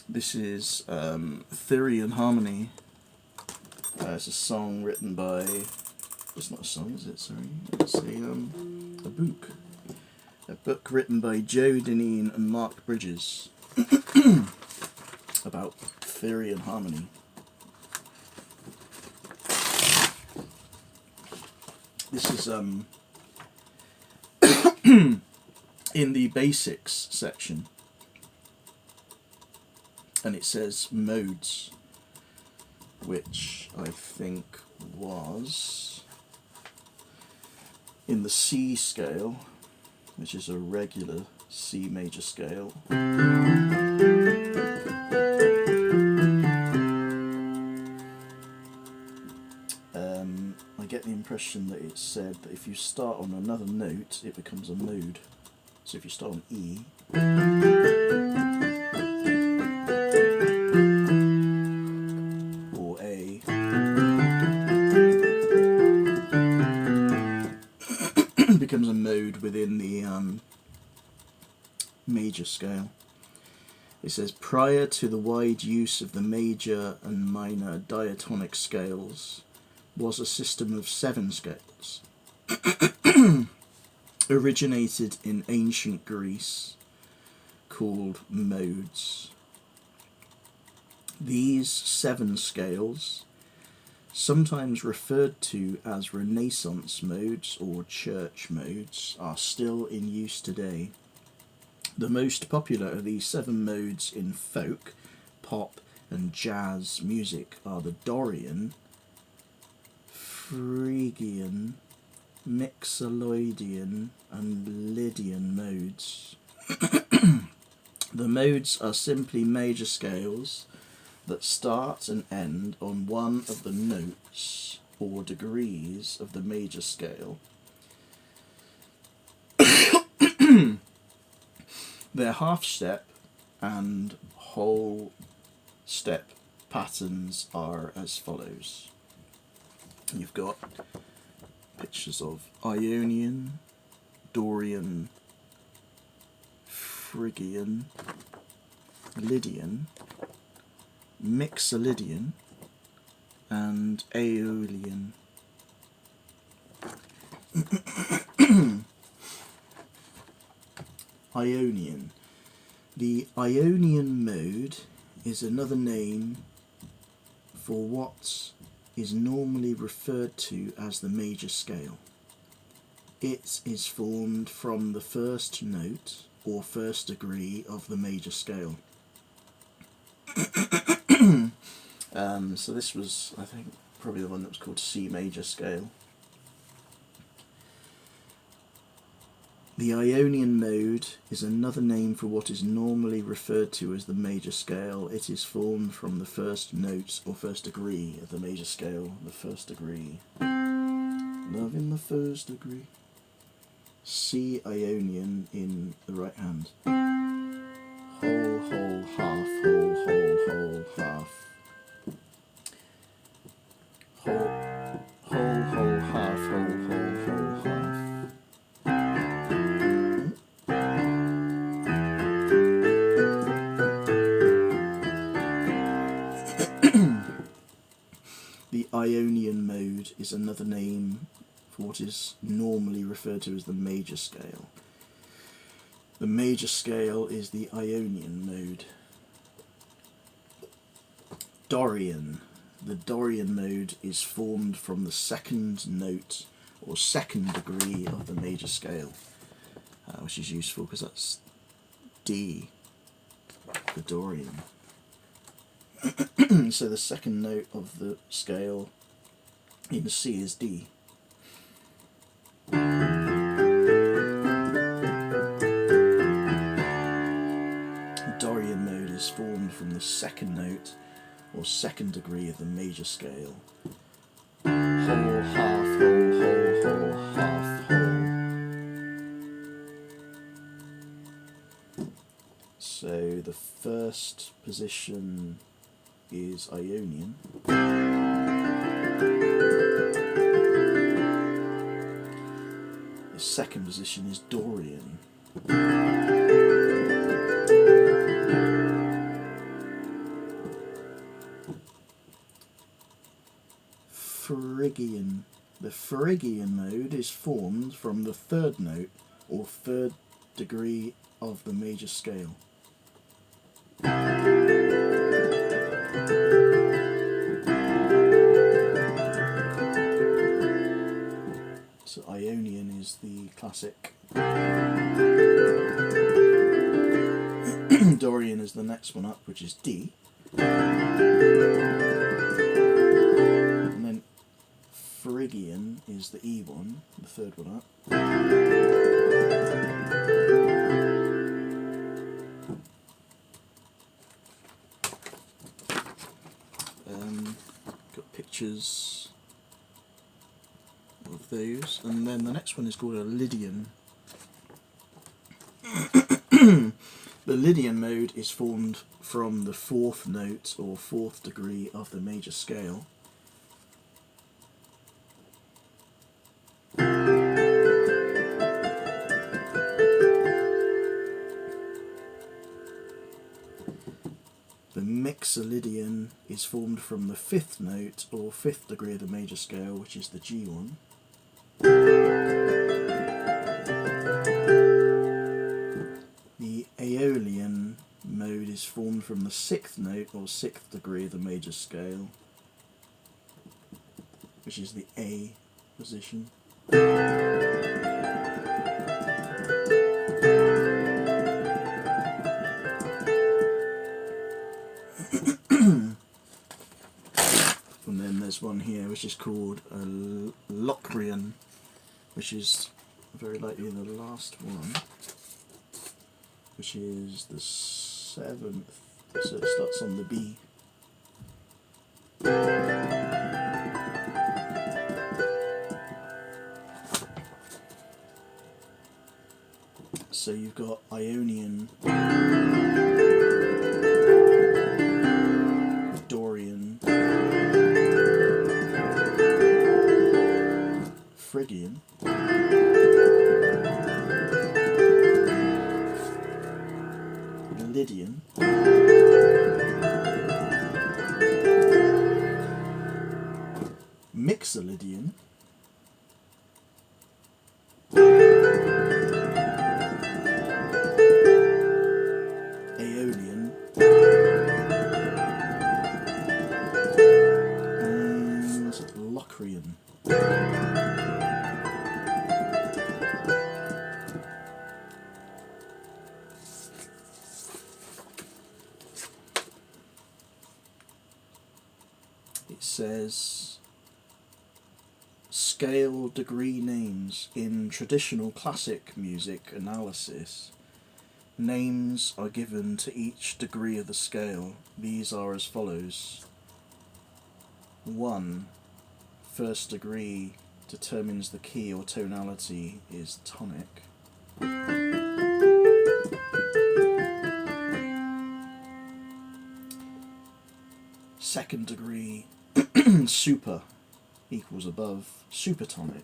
This is Theory and Harmony. It's a song written by... It's not a song, is it? Sorry. It's a book. A book written by Joe Dineen and Mark Bridges about theory and harmony. This is in the basics section, and it says modes, which I think was in the C scale, which is a regular C major scale. I get the impression that it said that if you start on another note, it becomes a mode. So if you start on E, or A, it becomes a mode within the major scale. It says, prior to the wide use of the major and minor diatonic scales was a system of 7 scales, originated in ancient Greece, called modes. These 7 scales, sometimes referred to as Renaissance modes or church modes, are still in use today. The most popular of these 7 modes in folk, pop and jazz music are the Dorian, Phrygian, Mixolydian and Lydian modes. The modes are simply major scales that start and end on one of the notes or degrees of the major scale. Their half step and whole step patterns are as follows. You've got pictures of Ionian, Dorian, Phrygian, Lydian, Mixolydian, and Aonian. Ionian. The Ionian mode is another name for what is normally referred to as the major scale. It is formed from the first note or first degree of the major scale. So this was, I think, probably the one that was called C major scale. The Ionian mode is another name for what is normally referred to as the major scale. It is formed from the first note or first degree of the major scale. The first degree. Love in the first degree. C Ionian in the right hand. Whole, whole, half, whole, whole, whole, half. Whole, whole, whole, half, whole, whole, whole, half. The Ionian mode is another name for what is normally referred to as the major scale. The major scale is the Ionian mode. Dorian. The Dorian mode is formed from the second note or second degree of the major scale, which is useful because that's D, the Dorian. So the second note of the scale in C is D. Dorian mode is formed from the second note or second degree of the major scale. Whole, half, whole, whole, whole, half, whole. So the first position is Ionian. The second position is Dorian. Phrygian. The Phrygian mode is formed from the third note or third degree of the major scale. So Ionian is the classic. Dorian is the next one up, which is D. And then Phrygian is the E one, the third one up. Got pictures of those, and then the next one is called a Lydian. The Lydian mode is formed from the fourth note or fourth degree of the major scale. The Mixolydian is formed from the fifth note or fifth degree of the major scale, which is the G one. The Aeolian mode is formed from the sixth note or sixth degree of the major scale, which is the A position. And then there's one here which is called a Locrian, which is very likely the last one, which is the seventh, so it starts on the B. So you've got Ionian, Dorian, Phrygian, Lydian, Mixolydian, Aeolian, and Locrian. It says, scale degree names. In traditional classic music analysis, names are given to each degree of the scale. These are as follows. 1. First degree determines the key or tonality is tonic. Second degree super equals above supertonic,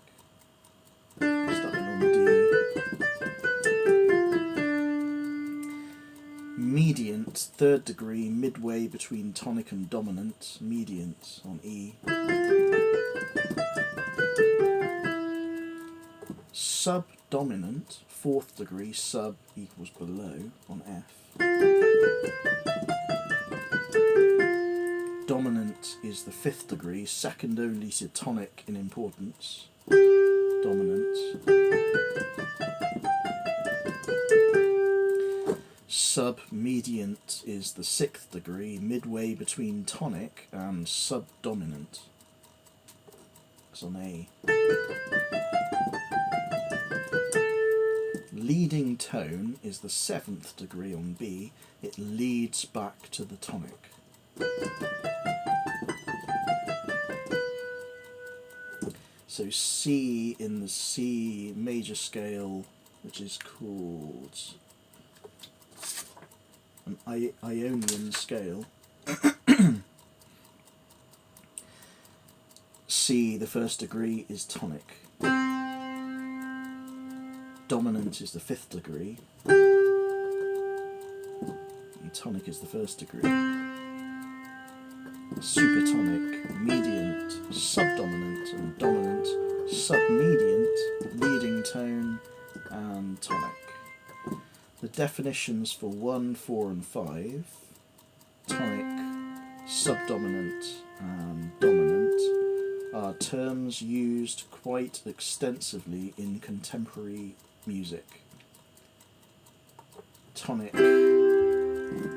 starting on D. Mediant, third degree, midway between tonic and dominant, mediant on E. Subdominant, fourth degree, sub equals below on F. Dominant is the fifth degree, second only to tonic in importance. Dominant. Submediant is the sixth degree, midway between tonic and subdominant. It's on A. Leading tone is the seventh degree on B. It leads back to the tonic. So C in the C major scale, which is called an Ionian scale. C, the first degree, is tonic. Dominant is the fifth degree. And tonic is the first degree. supertonic, mediant, subdominant and dominant, submediant, leading tone, and tonic. The definitions for 1, 4 and 5, tonic, subdominant and dominant, are terms used quite extensively in contemporary music. Tonic,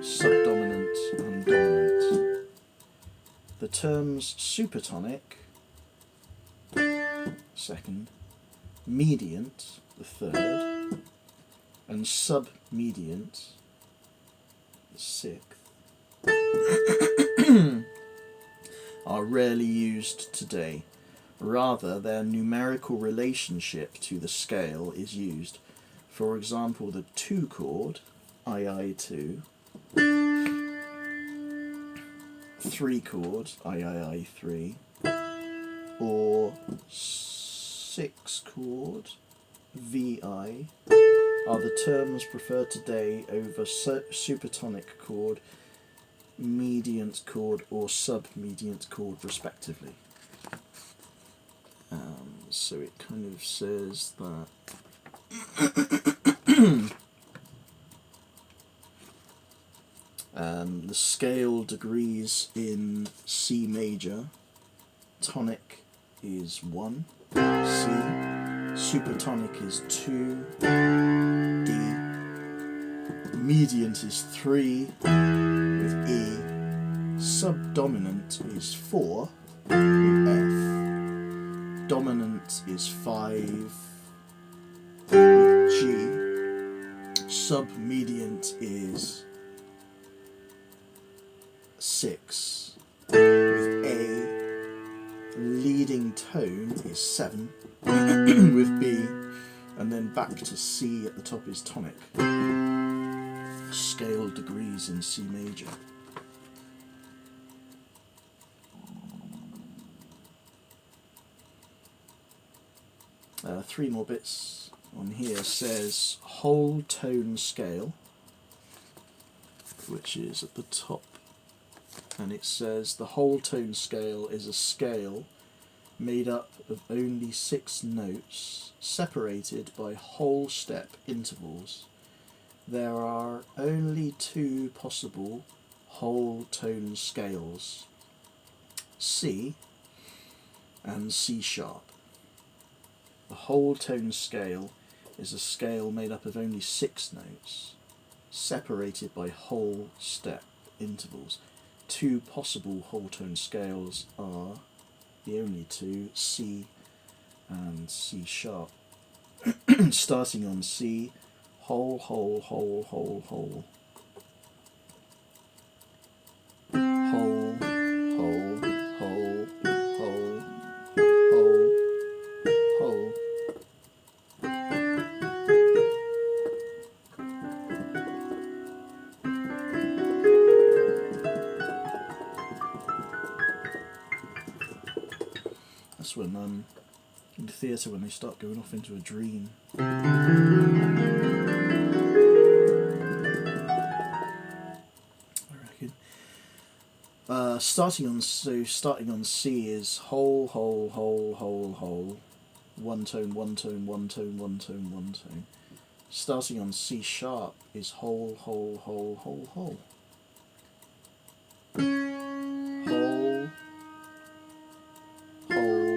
subdominant and dominant. The terms supertonic, second, mediant, the third, and submediant, the sixth, are rarely used today. Rather, their numerical relationship to the scale is used. For example, the 2 chord, II2, 3 chord, III3, or 6 chord, VI, are the terms preferred today over supertonic chord, mediant chord, or submediant chord, respectively. So it kind of says that the scale degrees in C major, tonic is 1, C, supertonic is 2, D, mediant is 3 with E, subdominant is 4 with F, dominant is 5 with G, submediant is 6 with A, leading tone is 7 with B, and then back to C at the top is tonic. Scale degrees in C major. Three more bits on here. Says whole tone scale, which is at the top, and it says the whole tone scale is a scale made up of only 6 notes separated by whole step intervals. There are only 2 possible whole tone scales, C and C sharp. The whole tone scale is a scale made up of only 6 notes separated by whole step intervals. 2 possible whole tone scales are the only 2, C and C sharp. Starting on C, whole, whole, whole, whole, whole. Whole, whole, whole, whole, whole, whole. That's when in the theatre when they start going off into a dream. Starting on C is whole, whole, whole, whole, whole, one tone, one tone, one tone, one tone, one tone. Starting on C sharp is whole, whole, whole, whole, whole. Whole, whole, whole, whole,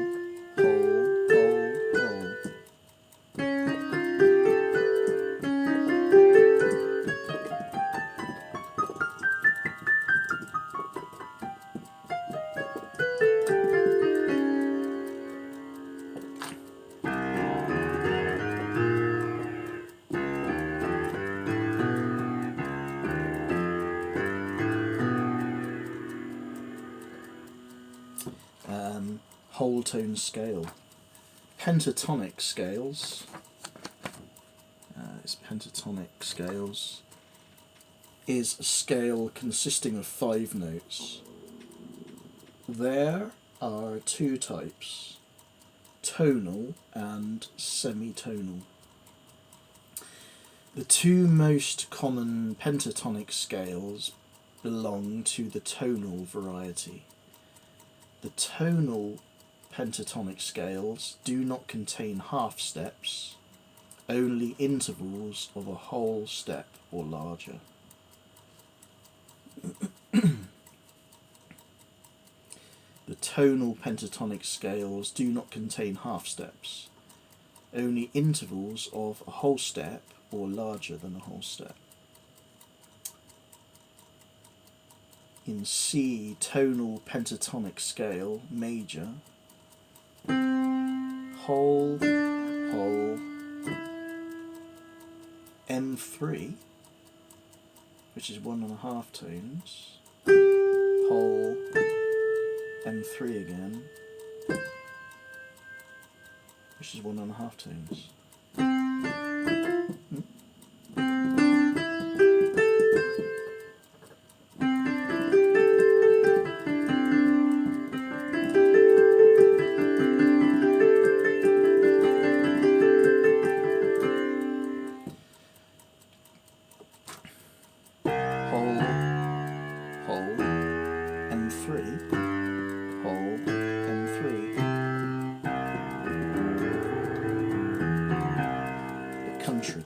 whole. Whole tone scale. Pentatonic scales. It's pentatonic scales is a scale consisting of 5 notes. There are 2 types, tonal and semitonal. The 2 most common pentatonic scales belong to the tonal variety. The tonal pentatonic scales do not contain half steps, only intervals of a whole step or larger. The tonal pentatonic scales do not contain half steps, only intervals of a whole step or larger than a whole step. In C tonal pentatonic scale major, whole, whole, M3, which is 1.5 tones, whole, M3 again, which is 1.5 tones.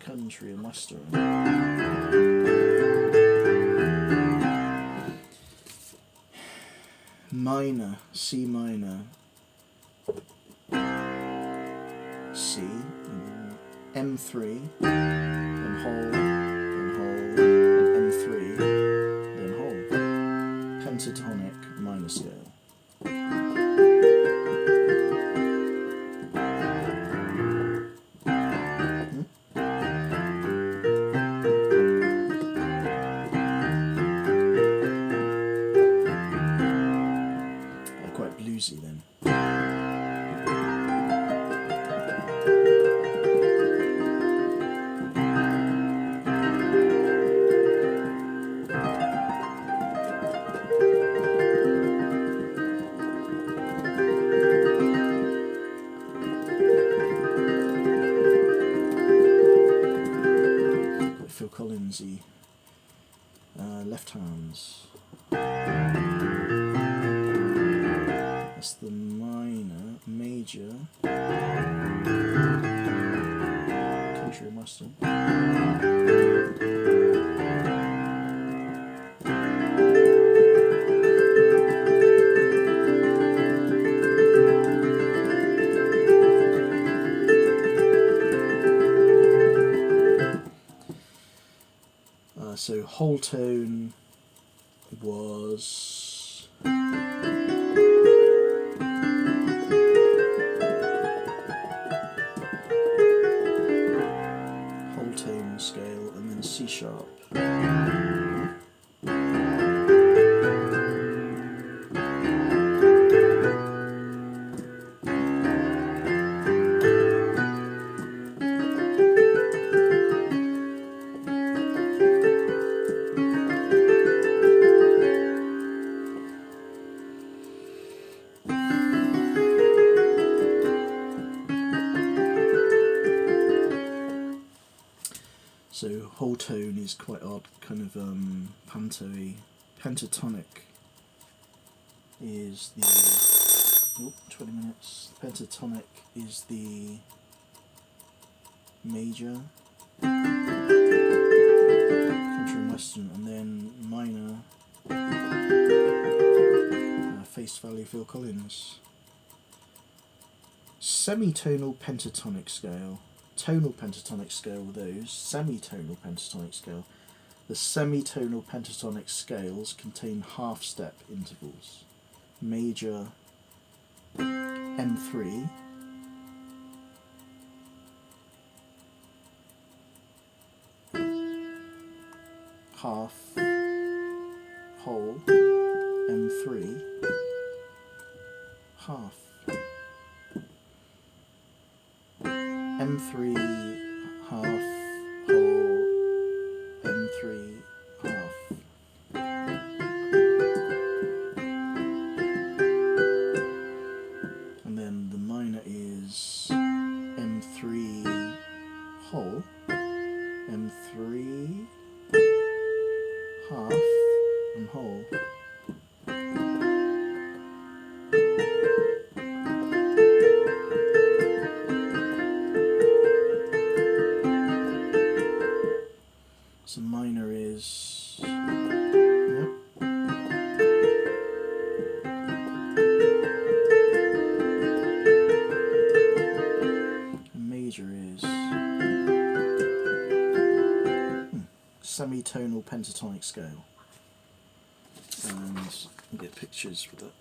Country and western. Minor, C minor, C, and then M3, then whole, then M3, then whole. Pentatonic minor scale. Bluesy then. Phil Collinsy, left hands. That's the minor, major, country and western. So whole tone was whole tone scale, and then C sharp. So whole tone is quite odd, kind of panto-y. Pentatonic is the 20 minutes. Pentatonic is the major, country and western, and then minor, Face Value Phil Collins. Semitonal pentatonic scale. Tonal pentatonic scale were those. Semitonal pentatonic scale. The semitonal pentatonic scales contain half-step intervals. Major M3, half, whole, M3, half. M3, half, whole, M3, half. And then the minor is M3, whole, M3, half, and whole. semitonal pentatonic scale. And you get pictures with that.